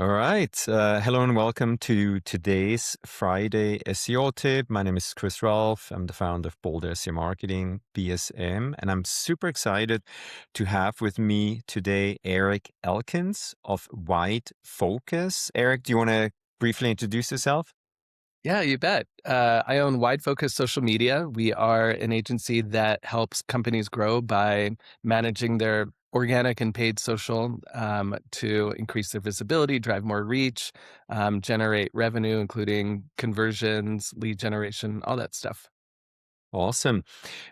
All right. Hello and welcome to today's Friday SEO Tip. My name is Raulf. I'm the founder of Bold SEO Marketing, BSM, and I'm super excited to have with me today Eric Elkins of WideFocus. Eric, do you want to briefly introduce yourself? Yeah, you bet. I own WideFocus Social Media. We are an agency that helps companies grow by managing their organic and paid social to increase their visibility, drive more reach, generate revenue, including conversions, lead generation, all that stuff. Awesome.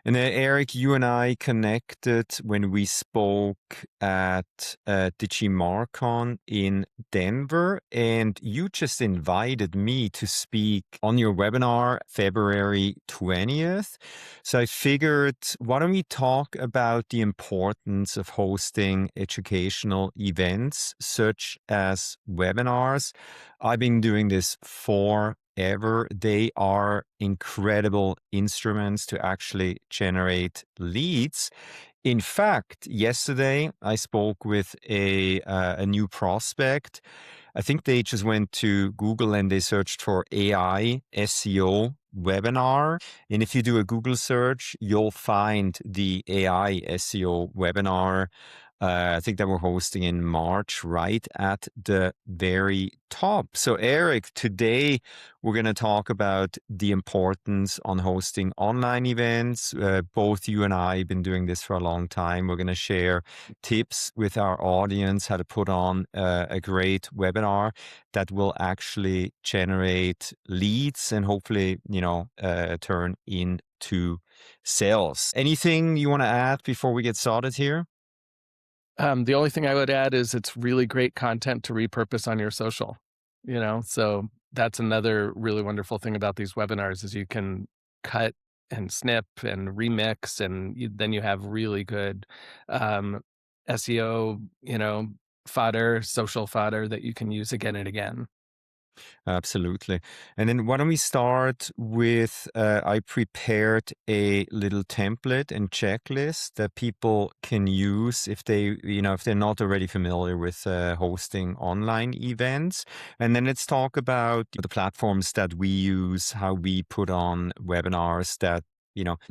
And Eric, you and I connected when we spoke at DigiMarcon in Denver, and you just invited me to speak on your webinar February 20th. So I figured, why don't we talk about the importance of hosting educational events such as webinars? I've been doing this forever. They are incredible instruments to actually generate leads. In fact, yesterday I spoke with a new prospect. I think they just went to Google and they searched for AI SEO webinar. And if you do a Google search, you'll find the AI SEO webinar. I think that we're hosting in March, right at the very top. So, Eric, today we're going to talk about the importance on hosting online events. Both you and I have been doing this for a long time. We're going to share tips with our audience how to put on a great webinar that will actually generate leads and hopefully, turn into sales. Anything you want to add before we get started here? The only thing I would add is it's really great content to repurpose on your social. So that's another really wonderful thing about these webinars is you can cut and snip and remix, and then you have really good um, SEO, fodder, social fodder that you can use again and again. Absolutely. And then why don't we start with I prepared a little template and checklist that people can use if they're not already familiar with hosting online events. And then let's talk about the platforms that we use, how we put on webinars that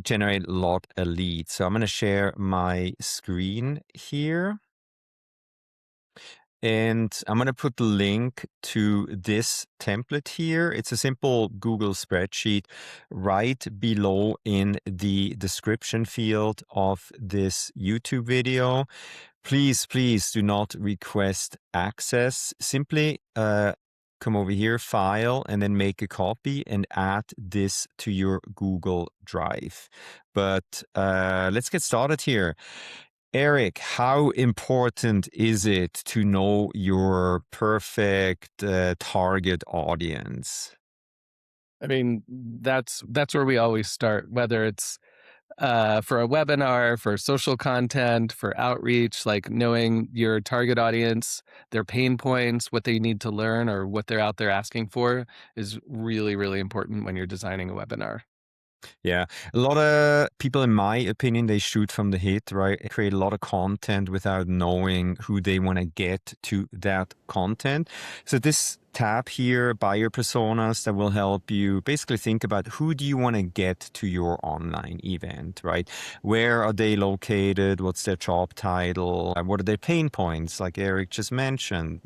generate a lot of leads. So I'm going to share my screen here. And I'm going to put the link to this template here. It's a simple Google spreadsheet right below in the description field of this YouTube video. Please do not request access. Simply come over here, file, and then make a copy and add this to your Google Drive. But let's get started here. Eric, how important is it to know your perfect target audience? I mean, that's where we always start, whether it's for a webinar, for social content, for outreach, like knowing your target audience, their pain points, what they need to learn, or what they're out there asking for is really, really important when you're designing a webinar. Yeah, a lot of people, in my opinion, they shoot from the hip, right? Create a lot of content without knowing who they want to get to that content. So this tab here, buyer personas, that will help you basically think about who do you want to get to your online event, right? Where are they located? What's their job title? What are their pain points? Like Eric just mentioned,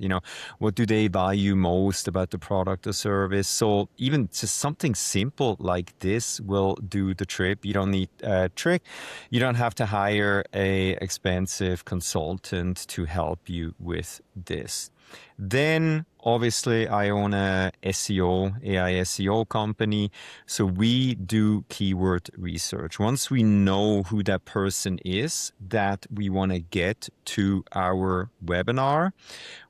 what do they value most about the product or service? So even just something simple like this will do the trip. You don't need a trick. You don't have to hire a expensive consultant to help you with this. Then obviously I own a AI SEO company. So we do keyword research. Once we know who that person is that we want to get to our webinar,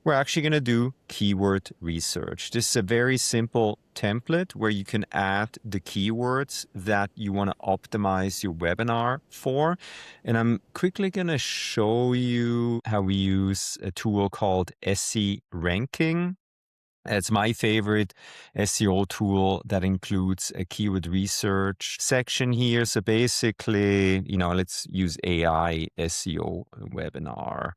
we're actually going to do keyword research. This is a very simple template where you can add the keywords that you want to optimize your webinar for. And I'm quickly going to show you how we use a tool called SE Ranking. It's my favorite SEO tool that includes a keyword research section here. So basically, let's use AI SEO webinar.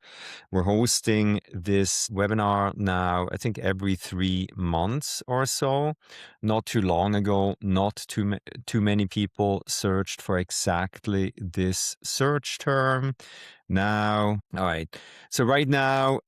We're hosting this webinar now, I think every 3 months or so. Not too long ago, not too many people searched for exactly this search term. Now, all right. So right now,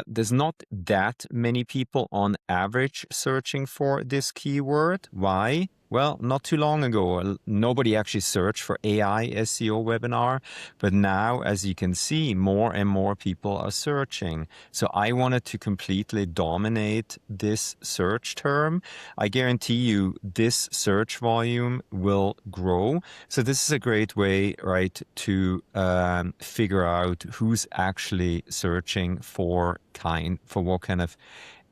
there's not that many people on average searching for this keyword. Why? Well, not too long ago, nobody actually searched for AI SEO webinar, but now, as you can see, more and more people are searching. So I wanted to completely dominate this search term. I guarantee you this search volume will grow. So this is a great way, right, to figure out who's actually searching for what kind of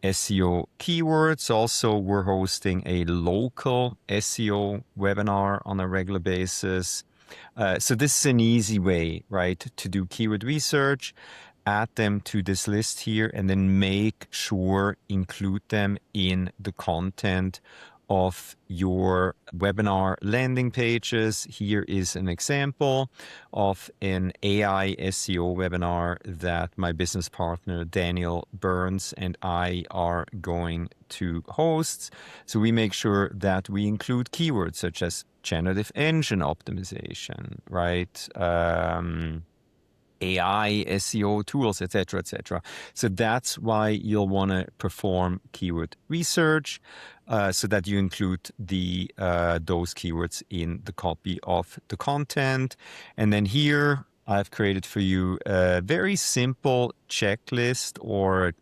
SEO keywords. Also, we're hosting a local SEO webinar on a regular basis. So this is an easy way, right, to do keyword research, add them to this list here, and then make sure include them in the content of your webinar landing pages. Here is an example of an AI SEO webinar that my business partner Daniel Burns and I are going to host. So we make sure that we include keywords such as generative engine optimization, right? AI, SEO tools, etc., etc. So that's why you'll want to perform keyword research, so that you include those keywords in the copy of the content. And then here I've created for you a very simple checklist or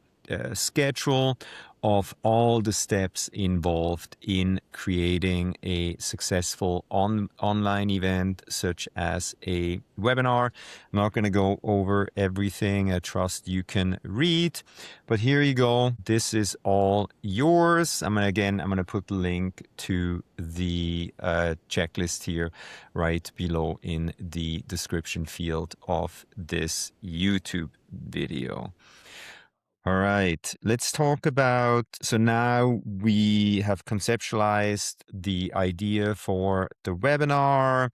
schedule of all the steps involved in creating a successful online event, such as a webinar. I'm not going to go over everything. I trust you can read, but here you go. This is all yours. I'm going to put the link to the checklist here right below in the description field of this YouTube video. All right, let's talk about, so now we have conceptualized the idea for the webinar.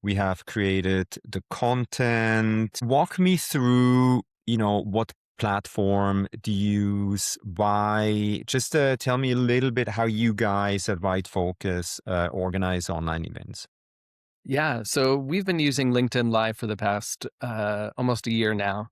We have created the content. Walk me through, what platform do you use? Why? Just tell me a little bit how you guys at WideFocus organize online events. Yeah, so we've been using LinkedIn Live for the past almost a year now.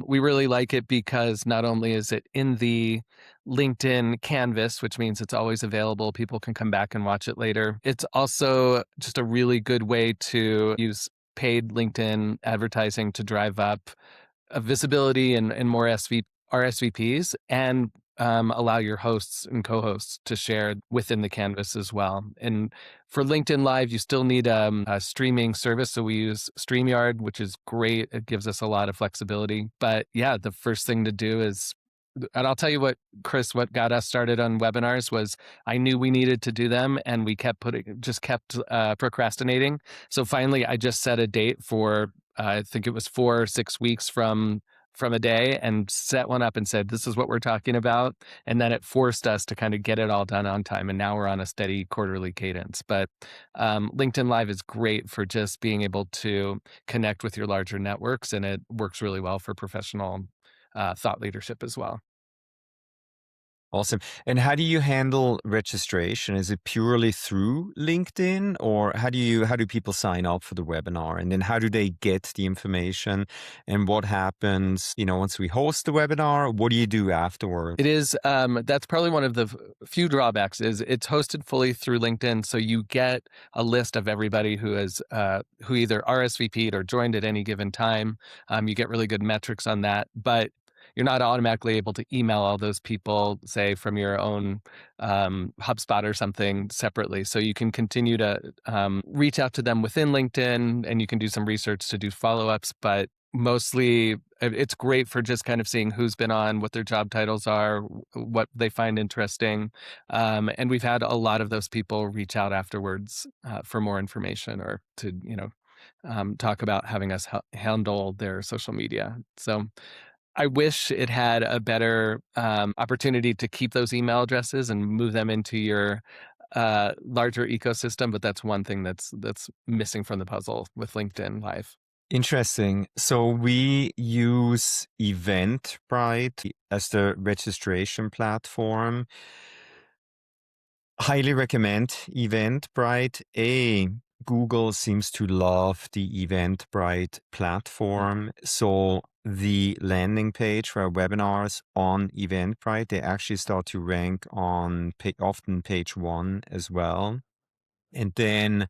We really like it because not only is it in the LinkedIn canvas, which means it's always available, people can come back and watch it later. It's also just a really good way to use paid LinkedIn advertising to drive up visibility and more RSVPs, and allow your hosts and co-hosts to share within the canvas as well. And for LinkedIn Live, you still need a streaming service. So we use StreamYard, which is great. It gives us a lot of flexibility. But yeah, the first thing to do is, and I'll tell you what, Chris, what got us started on webinars was I knew we needed to do them, and we kept procrastinating. So finally, I just set a date for, I think it was 4 or 6 weeks from a day, and set one up and said, this is what we're talking about. And then it forced us to kind of get it all done on time. And now we're on a steady quarterly cadence. But LinkedIn Live is great for just being able to connect with your larger networks. And it works really well for professional thought leadership as well. Awesome. And how do you handle registration? Is it purely through LinkedIn, or how do people sign up for the webinar? And then how do they get the information? And what happens, once we host the webinar, what do you do afterward? It is, that's probably one of the few drawbacks, is it's hosted fully through LinkedIn. So you get a list of everybody who has, who either RSVP'd or joined at any given time. You get really good metrics on that, but you're not automatically able to email all those people, say, from your own HubSpot or something separately. So you can continue to reach out to them within LinkedIn, and you can do some research to do follow-ups, but mostly it's great for just kind of seeing who's been on, what their job titles are, what they find interesting. And we've had a lot of those people reach out afterwards for more information, or to, talk about having us handle their social media. So I wish it had a better opportunity to keep those email addresses and move them into your larger ecosystem, but that's one thing that's missing from the puzzle with LinkedIn Live. Interesting. So we use Eventbrite as the registration platform. Highly recommend Eventbrite. Google seems to love the Eventbrite platform. So the landing page for our webinars on Eventbrite, they actually start to rank on often page 1 as well. And then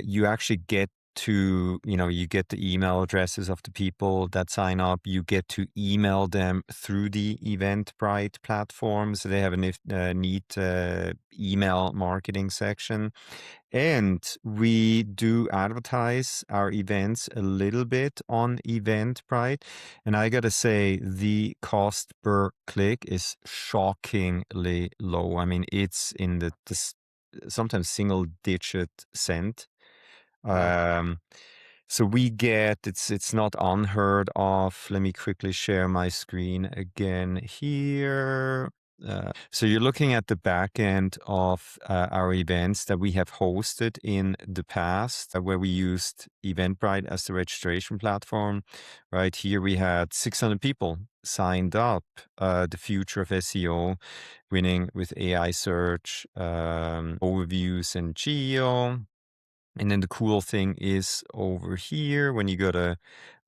you actually get to, you get the email addresses of the people that sign up. You get to email them through the Eventbrite platform. So they have a neat email marketing section. And we do advertise our events a little bit on Eventbrite. And I got to say, the cost per click is shockingly low. I mean, it's in the sometimes single digit cent. Wow. So we get, it's not unheard of. Let me quickly share my screen again here. So you're looking at the back end of our events that we have hosted in the past, where we used Eventbrite as the registration platform. Right here, we had 600 people signed up. The future of SEO, winning with AI search, overviews and geo. And then the cool thing is over here, when you go to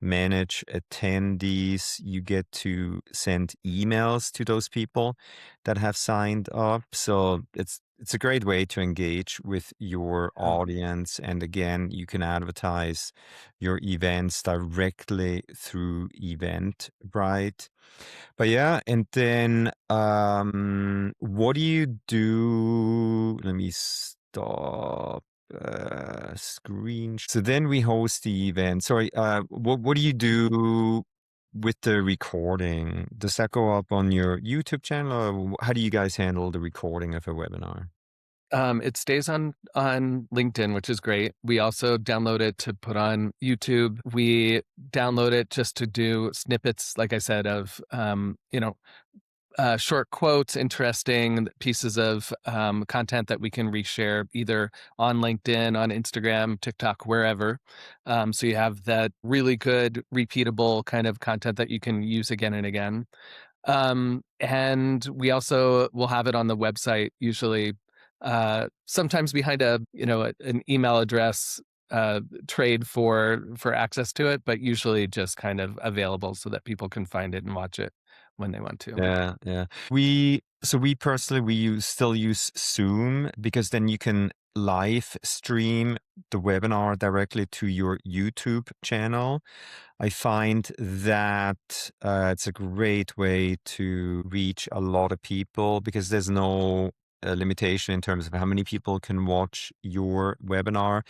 manage attendees, you get to send emails to those people that have signed up. So it's a great way to engage with your Yeah. audience. And again, you can advertise your events directly through Eventbrite. But yeah, and then what do you do? Let me stop screen. So then we host the event. Sorry, what do you do with the recording? Does that go up on your YouTube channel, or how do you guys handle the recording of a webinar? It stays on LinkedIn, which is great. We also download it to put on YouTube. We download it just to do snippets, like I said, of short quotes, interesting pieces of content that we can reshare either on LinkedIn, on Instagram, TikTok, wherever. So you have that really good, repeatable kind of content that you can use again and again. And we also will have it on the website, usually sometimes behind an email address trade for access to it, but usually just kind of available so that people can find it and watch it when they want to. Yeah, yeah. We personally still use Zoom, because then you can live stream the webinar directly to your YouTube channel. I find that it's a great way to reach a lot of people, because there's no limitation in terms of how many people can watch your webinar.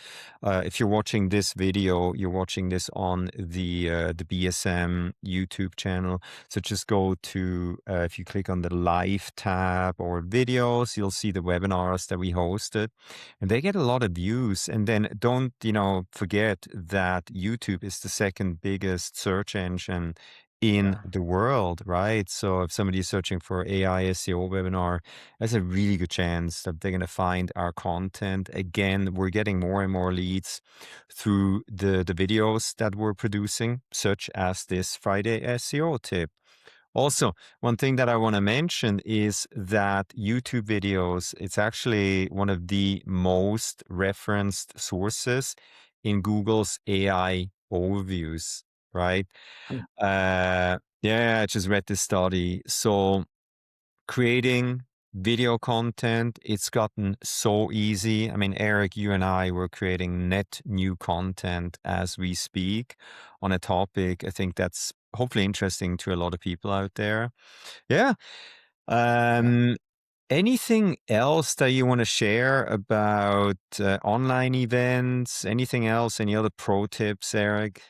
If you're watching this video, you're watching this on the BSM YouTube channel. So just go to, if you click on the live tab or videos, you'll see the webinars that we hosted, and they get a lot of views. And then don't, forget that YouTube is the second biggest search engine in Yeah. the world, right? So if somebody is searching for AI SEO webinar, there's a really good chance that they're going to find our content. Again, we're getting more and more leads through the videos that we're producing, such as this Friday SEO tip. Also, one thing that I want to mention is that YouTube videos, it's actually one of the most referenced sources in Google's AI overviews, right? Hmm. Yeah, I just read this study. So creating video content, it's gotten so easy. I mean, Eric, you and I were creating net new content as we speak on a topic. I think that's hopefully interesting to a lot of people out there. Yeah. Yeah. Um, Anything else that you want to share about online events? Anything else? Any other pro tips, Eric?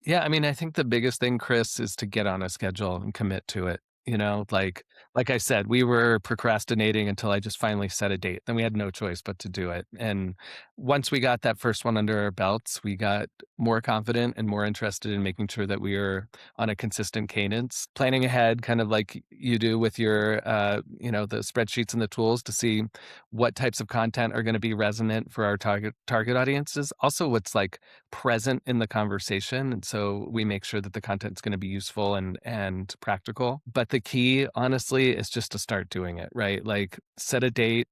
Yeah, I mean, I think the biggest thing, Chris, is to get on a schedule and commit to it. Like I said, we were procrastinating until I just finally set a date. Then we had no choice but to do it. And once we got that first one under our belts, we got more confident and more interested in making sure that we are on a consistent cadence, planning ahead, kind of like you do with your, the spreadsheets and the tools to see what types of content are going to be resonant for our target audiences. Also, what's like present in the conversation, and so we make sure that the content's going to be useful and practical. But the key, honestly, is just to start doing it, right? Like set a date,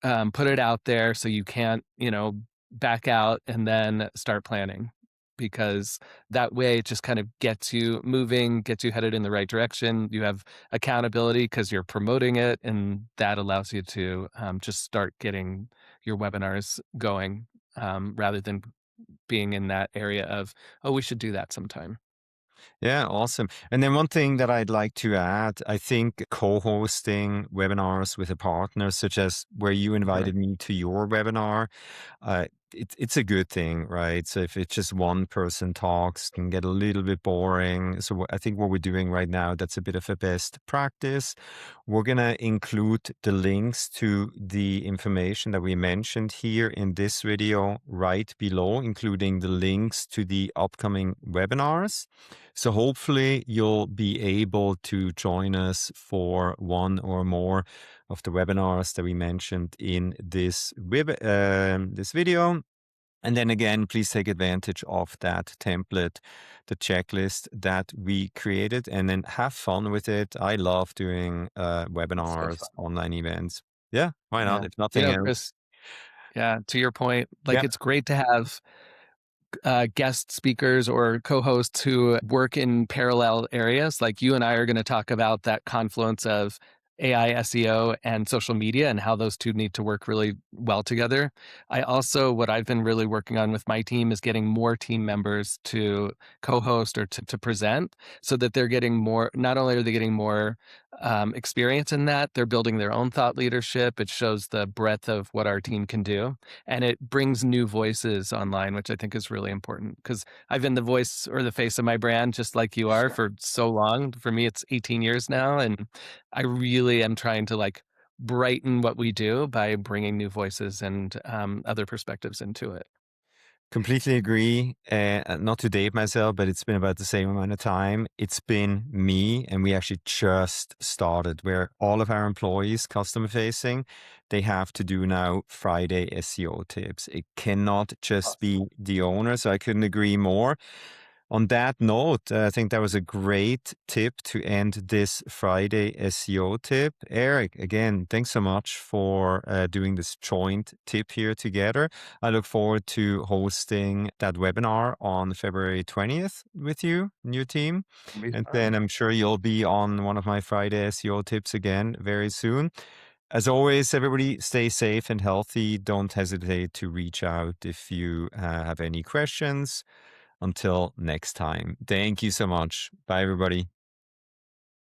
put it out there so you can't, back out, and then start planning, because that way it just kind of gets you moving, gets you headed in the right direction. You have accountability because you're promoting it, and that allows you to just start getting your webinars going, rather than being in that area of, oh, we should do that sometime. Yeah, awesome. And then one thing that I'd like to add, I think co-hosting webinars with a partner, such as where you Sure. invited me to your webinar, it's a good thing, right? So if it's just one person talks, can get a little bit boring. So I think what we're doing right now, that's a bit of a best practice. We're gonna include the links to the information that we mentioned here in this video right below, including the links to the upcoming webinars. So hopefully you'll be able to join us for one or more of the webinars that we mentioned in this video. And then again, please take advantage of that template, the checklist that we created, and then have fun with it. I love doing So webinars, fun. online events. Yeah, why not? Yeah. If nothing else. Chris, yeah, to your point, like Yeah. it's great to have guest speakers or co-hosts who work in parallel areas. Like you and I are going to talk about that confluence of AI, SEO, and social media, and how those two need to work really well together. What I've been really working on with my team is getting more team members to co-host or to present, so that they're getting more, not only are they getting more experience in that, they're building their own thought leadership. It shows the breadth of what our team can do, and it brings new voices online, which I think is really important, because I've been the voice or the face of my brand just like you are for so long. For me, it's 18 years now, and I really am trying to like brighten what we do by bringing new voices and other perspectives into it. Completely agree. Not to date myself, but it's been about the same amount of time. It's been me, and we actually just started where all of our employees, customer facing, they have to do now Friday SEO tips. It cannot just be the owner. So I couldn't agree more. On that note, I think that was a great tip to end this Friday SEO tip. Eric, again, thanks so much for doing this joint tip here together. I look forward to hosting that webinar on February 20th with you and your team. It'll be And then fun. I'm sure you'll be on one of my Friday SEO tips again very soon. As always, everybody stay safe and healthy. Don't hesitate to reach out if you have any questions. Until next time, thank you so much. Bye, everybody.